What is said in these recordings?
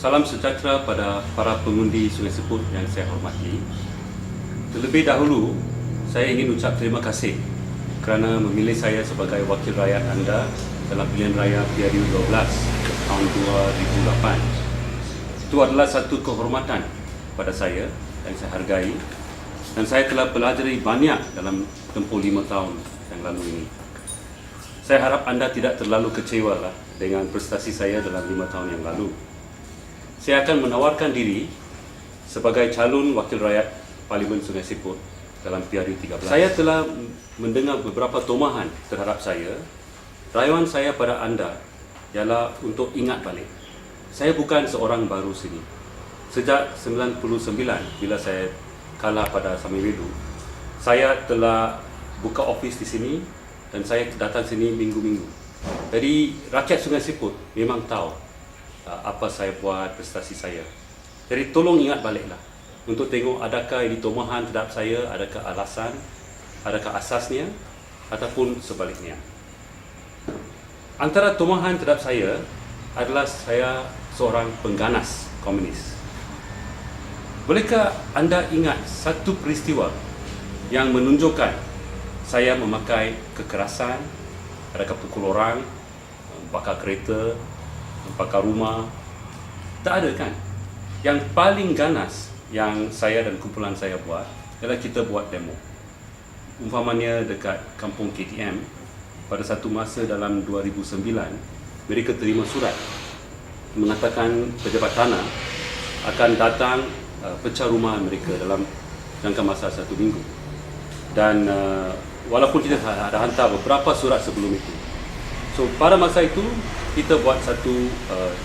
Salam sejahtera pada para pengundi Sungai Seput yang saya hormati. Terlebih dahulu, saya ingin ucap terima kasih kerana memilih saya sebagai wakil rakyat anda dalam pilihan raya PRU 12 tahun 2008. Itu adalah satu kehormatan pada saya yang saya hargai, dan saya telah pelajari banyak dalam tempoh 5 tahun yang lalu ini. Saya harap anda tidak terlalu kecewa dengan prestasi saya dalam 5 tahun yang lalu. Saya akan menawarkan diri sebagai calon wakil rakyat Parlimen Sungai Seput dalam PRU 13. Saya telah mendengar beberapa tomahan terhadap saya. Rayuan saya pada anda ialah untuk ingat balik. Saya bukan seorang baru sini. Sejak 99 bila saya kalah pada Samiwedu, saya telah buka ofis di sini dan saya datang sini minggu-minggu. Jadi rakyat Sungai Seput memang tahu apa saya buat, prestasi saya. Jadi tolong ingat baliklah untuk tengok adakah ini tomahan terhadap saya, adakah alasan, adakah asasnya, ataupun sebaliknya. Antara tomahan terhadap saya adalah saya seorang pengganas komunis. Bolehkah anda ingat satu peristiwa yang menunjukkan saya memakai kekerasan, adakah pukul orang, bakar kereta, bakar rumah? Tak ada kan? Yang paling ganas yang saya dan kumpulan saya buat ialah kita buat demo. Umpamanya dekat kampung KTM, pada satu masa dalam 2009, mereka terima surat mengatakan pejabat tanah akan datang pecah rumah mereka dalam jangka masa 1 minggu. Dan walaupun kita ada hantar beberapa surat sebelum itu, so pada masa itu kita buat satu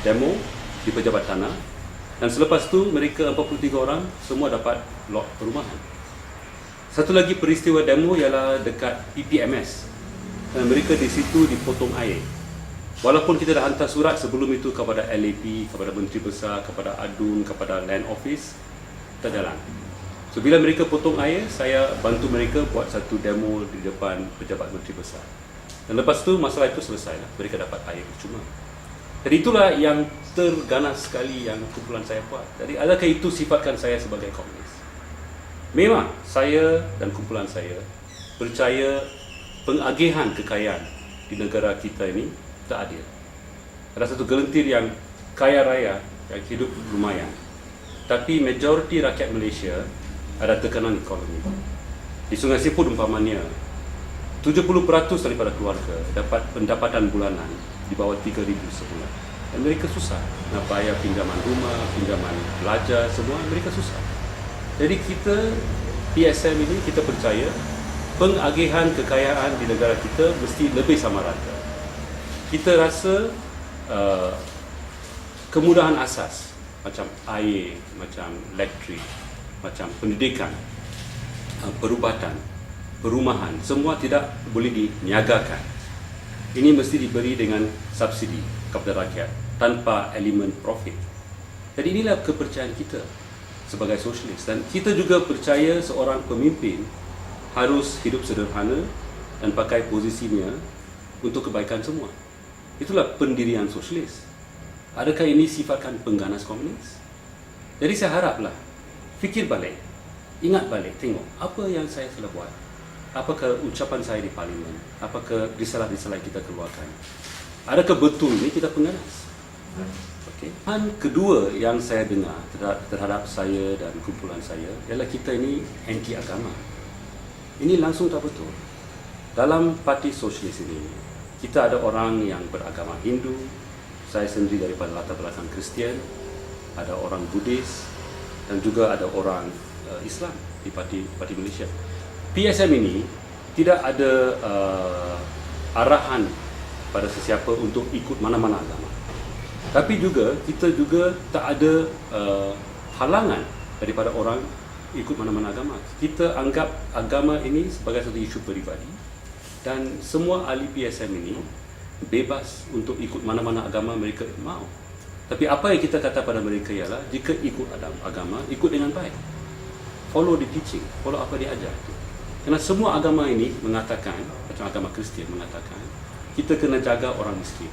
demo di pejabat tanah, dan selepas tu mereka 43 orang semua dapat lot perumahan. Satu lagi peristiwa demo ialah dekat PPMS, dan mereka di situ dipotong air. Walaupun kita dah hantar surat sebelum itu kepada LAP, kepada Menteri Besar, kepada ADUN, kepada Land Office, tak jalan. So bila mereka potong air, saya bantu mereka buat satu demo di depan pejabat Menteri Besar. Dan lepas tu masalah itu selesai lah. Mereka dapat air percuma. Jadi itulah yang terganas sekali yang kumpulan saya buat. Jadi adakah itu sifatkan saya sebagai komunis? Memang saya dan kumpulan saya percaya pengagihan kekayaan di negara kita ini tak adil. Ada satu gelintir yang kaya raya yang hidup lumayan, tapi majoriti rakyat Malaysia ada tekanan ekonomi. Di Sungai Seput umpamanya 70% daripada keluarga dapat pendapatan bulanan di bawah 3,000 sebulan. Dan mereka susah nak bayar pinjaman rumah, pinjaman belajar, semua mereka susah. Jadi kita, PSM ini, kita percaya pengagihan kekayaan di negara kita mesti lebih sama rata. Kita rasa kemudahan asas macam air, macam elektrik, macam pendidikan, perubatan, perumahan, semua tidak boleh diniagakan. Ini mesti diberi dengan subsidi kepada rakyat tanpa elemen profit. Jadi inilah kepercayaan kita sebagai sosialis, dan kita juga percaya seorang pemimpin harus hidup sederhana dan pakai posisinya untuk kebaikan semua. Itulah pendirian sosialis. Adakah ini sifatkan pengganas komunis? Jadi saya haraplah fikir balik, ingat balik, tengok apa yang saya telah buat. Apakah ucapan saya di parlimen? Apakah risalah-risalah kita keluarkan? Adakah betul ini kita pengganas? Okay. Dan kedua yang saya dengar terhadap saya dan kumpulan saya ialah kita ini anti agama. Ini langsung tak betul. Dalam parti sosialis ini, kita ada orang yang beragama Hindu, saya sendiri daripada latar belakang Kristian, ada orang Buddhis, dan juga ada orang Islam di parti Malaysia. PSM ini tidak ada arahan pada sesiapa untuk ikut mana-mana agama. Tapi juga kita juga tak ada halangan daripada orang ikut mana-mana agama. Kita anggap agama ini sebagai satu isu peribadi, dan semua ahli PSM ini bebas untuk ikut mana-mana agama mereka mahu. Tapi apa yang kita kata pada mereka ialah jika ikut agama, ikut dengan baik. Follow the teaching, follow apa dia ajar. Kerana semua agama ini mengatakan, macam agama Kristian mengatakan, kita kena jaga orang miskin,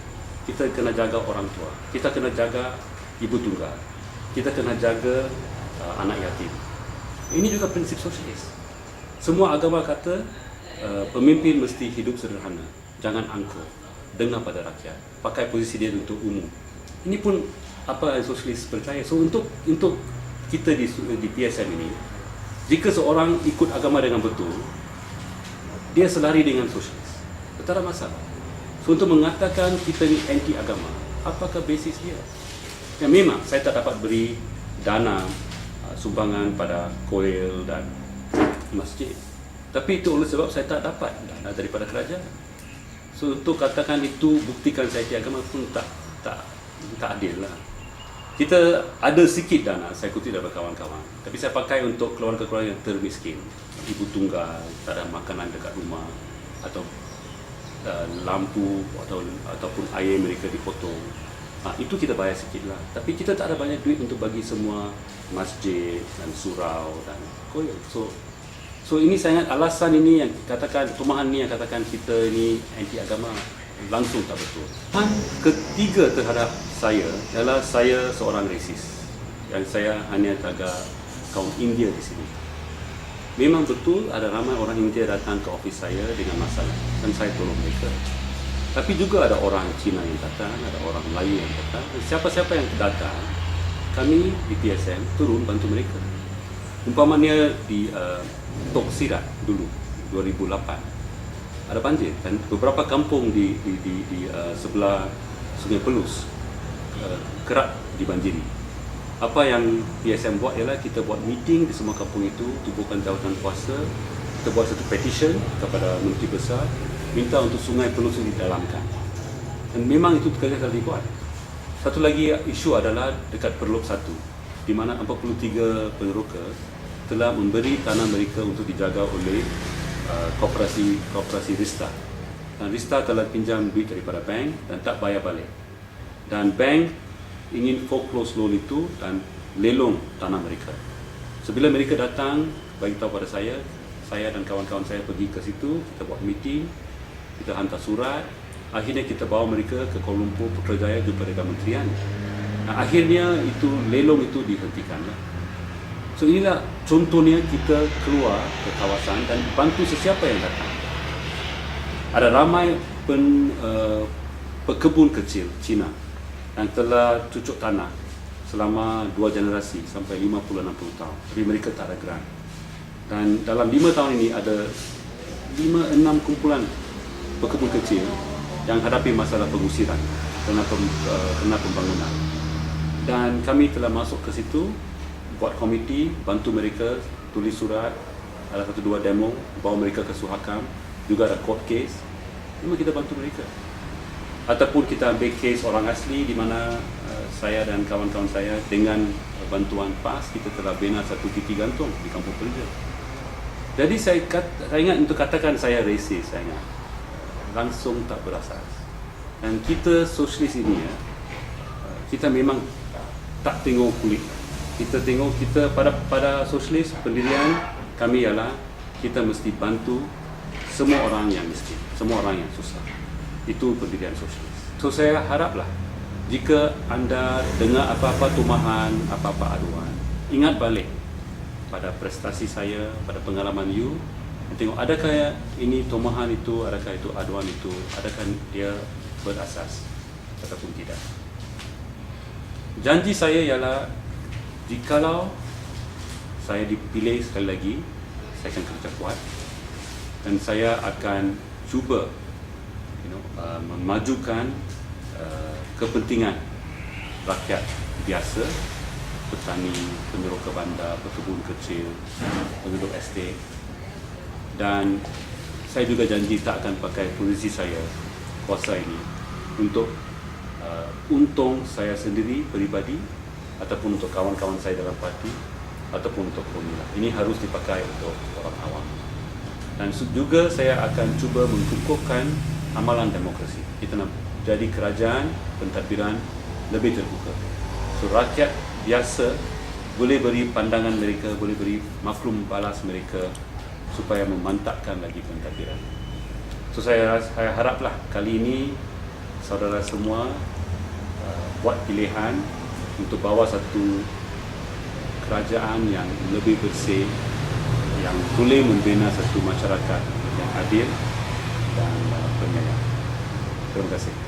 kita kena jaga orang tua, kita kena jaga ibu tunggal. Kita kena jaga anak yatim. Ini juga prinsip sosialis. Semua agama kata pemimpin mesti hidup sederhana, jangan angkuh, dengar pada rakyat, pakai posisi dia untuk umum. Ini pun apa yang sosialis percaya. So untuk kita di PSM ini, jika seorang ikut agama dengan betul, dia selari dengan sosialis, tak ada masalah. So untuk mengatakan kita ni anti agama, apakah basis dia? Ya, memang saya tak dapat beri dana sumbangan pada koil dan masjid, tapi itu oleh sebab saya tak dapat dana daripada kerajaan. So untuk katakan itu buktikan saya anti agama pun tak adil lah. Kita ada sikit dana, saya kutip daripada kawan-kawan, tapi saya pakai untuk keluarga-keluarga yang termiskin, ibu tunggal, tak ada makanan dekat rumah, atau lampu ataupun air mereka dipotong. Itu kita bayar sikit lah. Tapi kita tak ada banyak duit untuk bagi semua masjid dan surau dan koil. So ini sangat alasan ini yang katakan, tumahan ni yang katakan kita ni anti agama, langsung tak betul. Ketiga terhadap saya adalah saya seorang resis. Yang saya hanya jaga kaum India di sini. Memang betul ada ramai orang India datang ke ofis saya dengan masalah dan saya tolong mereka. Tapi juga ada orang Cina yang datang, ada orang Melayu yang datang. Siapa-siapa yang datang, kami di PSM turun bantu mereka. Umpamanya di Tok Sirat dulu 2008 ada banjir dan beberapa kampung di sebelah Sungai Pelus kerap dibanjiri. Apa yang PSM buat ialah kita buat meeting di semua kampung itu, tubuhkan jawatan kuasa, kita buat satu petition kepada Menteri Besar minta untuk Sungai Pelus didalamkan. Dan memang itu kali dibuat. Satu lagi isu adalah dekat Perlop 1, di mana 43 peneroka telah memberi tanah mereka untuk dijaga oleh koperasi Rista. Dan Rista telah pinjam duit daripada bank dan tak bayar balik. Dan bank ingin foreclose loan itu dan lelong tanah mereka. So, bila mereka datang bagi tahu pada saya dan kawan-kawan saya pergi ke situ, kita buat meeting, kita hantar surat, akhirnya kita bawa mereka ke Kuala Lumpur, Putrajaya jumpa dengan kementerian. Akhirnya itu lelong itu dihentikan. So inilah contohnya kita keluar ke kawasan dan bantu sesiapa yang datang. Ada ramai pekebun kecil Cina yang telah cucuk tanah selama 2 generasi sampai 50-60 tahun. Tapi mereka tak ada grant. Dan dalam 5 tahun ini ada 5-6 kumpulan pekebun kecil yang hadapi masalah pengusiran kena pembangunan. Dan kami telah masuk ke situ, buat komiti, bantu mereka, tulis surat, ada 1-2 demo, bawa mereka ke Suhakam, juga ada court case. Memang kita bantu mereka. Ataupun kita ambil case orang asli di mana saya dan kawan-kawan saya dengan bantuan PAS kita telah bina satu titik gantung di Kampung Pelja. Jadi saya ingat untuk katakan saya resis, saya ingat langsung tak berasas. Dan kita sosialis ini kita memang tak tengok kulit. Kita tengok kita pada sosialis pendirian kami ialah kita mesti bantu semua orang yang miskin, semua orang yang susah. Itu pendirian sosialis. So saya haraplah jika anda dengar apa-apa tumahan, apa-apa aduan, ingat balik pada prestasi saya, pada pengalaman you, tengok adakah ini tumahan itu, adakah itu aduan itu, adakah dia berasas ataupun tidak. Janji saya ialah jikalau saya dipilih sekali lagi, saya akan kerja kuat dan saya akan cuba memajukan kepentingan rakyat biasa, petani, peneroka bandar, pekebun kecil, penduduk estate. Dan saya juga janji tak akan pakai posisi saya kuasa ini untuk untung saya sendiri peribadi ataupun untuk kawan-kawan saya dalam parti ataupun untuk pemilihan. Ini harus dipakai untuk orang awam. Dan juga saya akan cuba mengukuhkan amalan demokrasi. Kita nak jadi kerajaan pentadbiran lebih terbuka. So rakyat biasa boleh beri pandangan mereka, boleh beri maklum balas mereka supaya memantapkan lagi pentadbiran. So saya haraplah kali ini saudara semua buat pilihan untuk bawa satu kerajaan yang lebih bersih, yang boleh membina satu masyarakat yang adil dan penyayang. Terima kasih.